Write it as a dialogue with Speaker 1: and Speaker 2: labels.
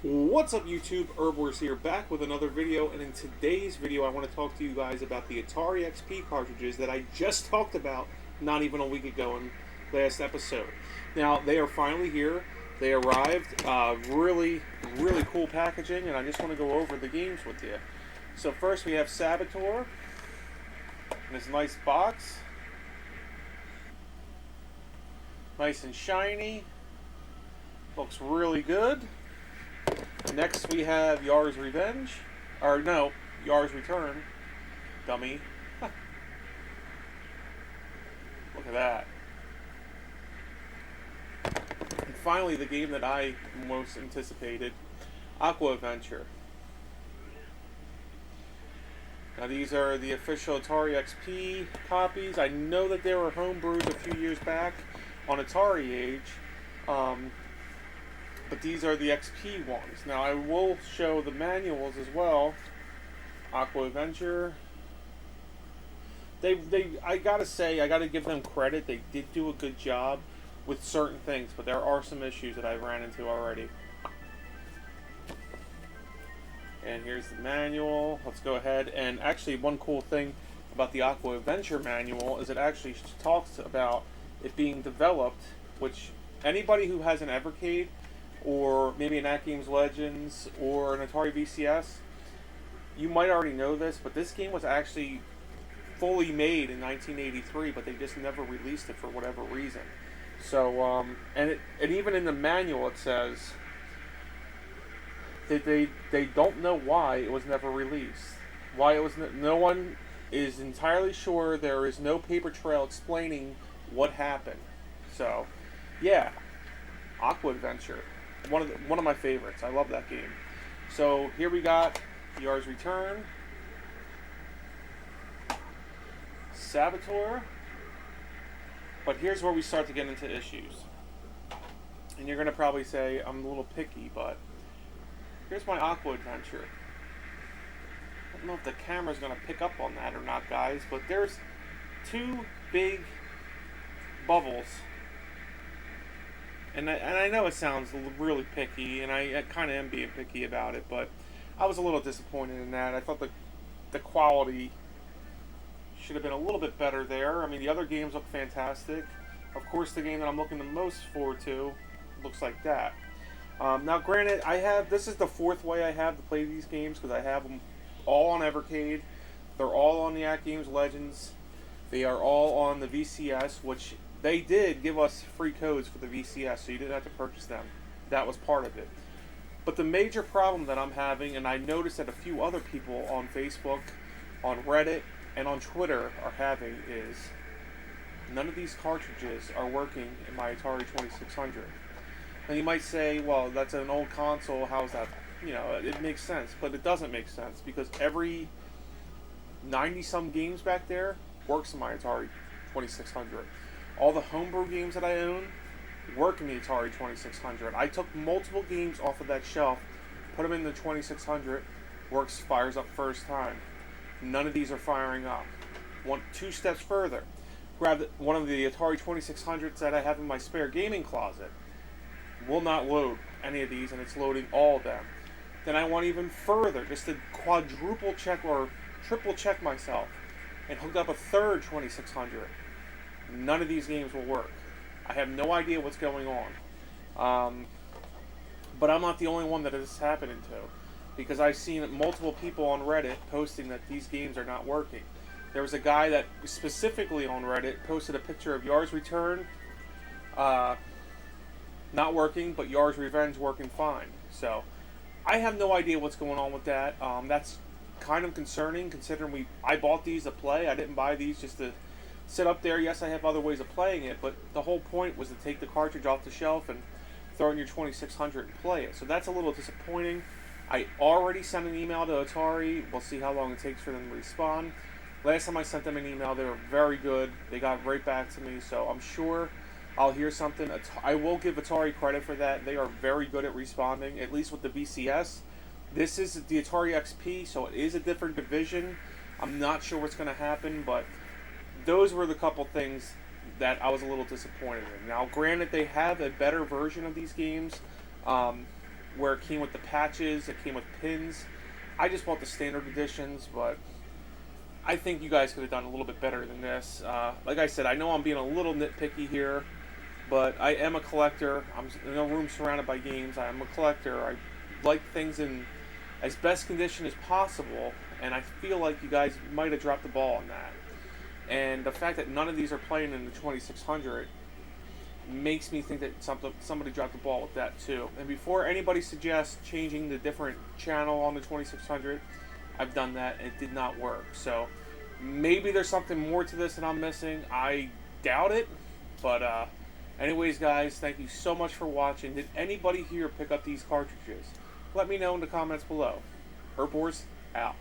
Speaker 1: What's up YouTube, Erbwars here, back with another video, and in today's video I want to talk to you guys about the Atari XP cartridges that I just talked about not even a week ago in last episode. Now, they are finally here. They arrived, really cool packaging, and I just want to go over the games with you. So first we have Saboteur, in this nice box. Nice and shiny. Looks really good. Next we have Yar's Revenge. Or no, Yar's Return. Dummy. Look at that. And finally the game that I most anticipated, Aqua Adventure. Now these are the official Atari XP copies. I know that they were homebrewed a few years back on Atari Age. But these are the XP ones. Now I will show the manuals as well. Aqua Adventure. I gotta say, I gotta give them credit. They did do a good job with certain things, but there are some issues that I've ran into already. And here's the manual. Let's go ahead. And actually, one cool thing about the Aqua Adventure manual is it actually talks about it being developed, which anybody who has an Evercade or maybe an AtGames Legends or an Atari VCS, you might already know this, but this game was actually fully made in 1983, but they just never released it for whatever reason. So, and even in the manual it says that they don't know why it was never released. Why it was no one is entirely sure. There is no paper trail explaining what happened. So, yeah, Aqua Adventure. One of my favorites. I love that game. So here we got Yar's Return, Saboteur, but here's where we start to get into issues. And you're going to probably say I'm a little picky, but here's my Aqua Adventure. I don't know if the camera's going to pick up on that or not, guys, but there's two big bubbles. And I know it sounds really picky, and I kind of am being picky about it, but I was a little disappointed in that. I thought the quality should have been a little bit better there. I mean, the other games look fantastic. Of course, the game that I'm looking the most forward to looks like that. Now, granted, this is the fourth way I have to play these games, because I have them all on Evercade. They're all on the AtGames Legends. They are all on the VCS, which they did give us free codes for the VCS, so you didn't have to purchase them. That was part of it. But the major problem that I'm having, and I noticed that a few other people on Facebook, on Reddit, and on Twitter are having, is none of these cartridges are working in my Atari 2600. Now you might say, well, that's an old console, how's that? You know, it makes sense, but it doesn't make sense, because every 90-some games back there works in my Atari 2600. All the homebrew games that I own work in the Atari 2600. I took multiple games off of that shelf, put them in the 2600, fires up first time. None of these are firing up. Two steps further, grab one of the Atari 2600s that I have in my spare gaming closet. Will not load any of these, and it's loading all of them. Then I went even further, just to quadruple check or triple check myself, and hooked up a third 2600. None of these games will work. I have no idea what's going on. But I'm not the only one that this is happening to, because I've seen multiple people on Reddit posting that these games are not working. There was a guy that specifically on Reddit posted a picture of Yar's Return not working, but Yar's Revenge working fine. So I have no idea what's going on with that. That's kind of concerning, considering I bought these to play. I didn't buy these just to sit up there. Yes, I have other ways of playing it, but the whole point was to take the cartridge off the shelf and throw it in your 2600 and play it. So that's a little disappointing. I already sent an email to Atari. We'll see how long it takes for them to respond. Last time I sent them an email, they were very good. They got right back to me, so I'm sure I'll hear something. I will give Atari credit for that. They are very good at responding, at least with the VCS. This is the Atari XP, so it is a different division. I'm not sure what's going to happen, but those were the couple things that I was a little disappointed in. Now, granted, they have a better version of these games. where it came with the patches, it came with pins. I just bought the standard editions, but I think you guys could have done a little bit better than this. Like I said, I know I'm being a little nitpicky here, but I am a collector. I'm in a room surrounded by games. I am a collector. I like things in as best condition as possible, and I feel like you guys might have dropped the ball on that. And the fact that none of these are playing in the 2600 makes me think that somebody dropped the ball with that too. And before anybody suggests changing the different channel on the 2600, I've done that and it did not work. So maybe there's something more to this that I'm missing. I doubt it. But anyways, guys, thank you so much for watching. Did anybody here pick up these cartridges? Let me know in the comments below. Erbwars out.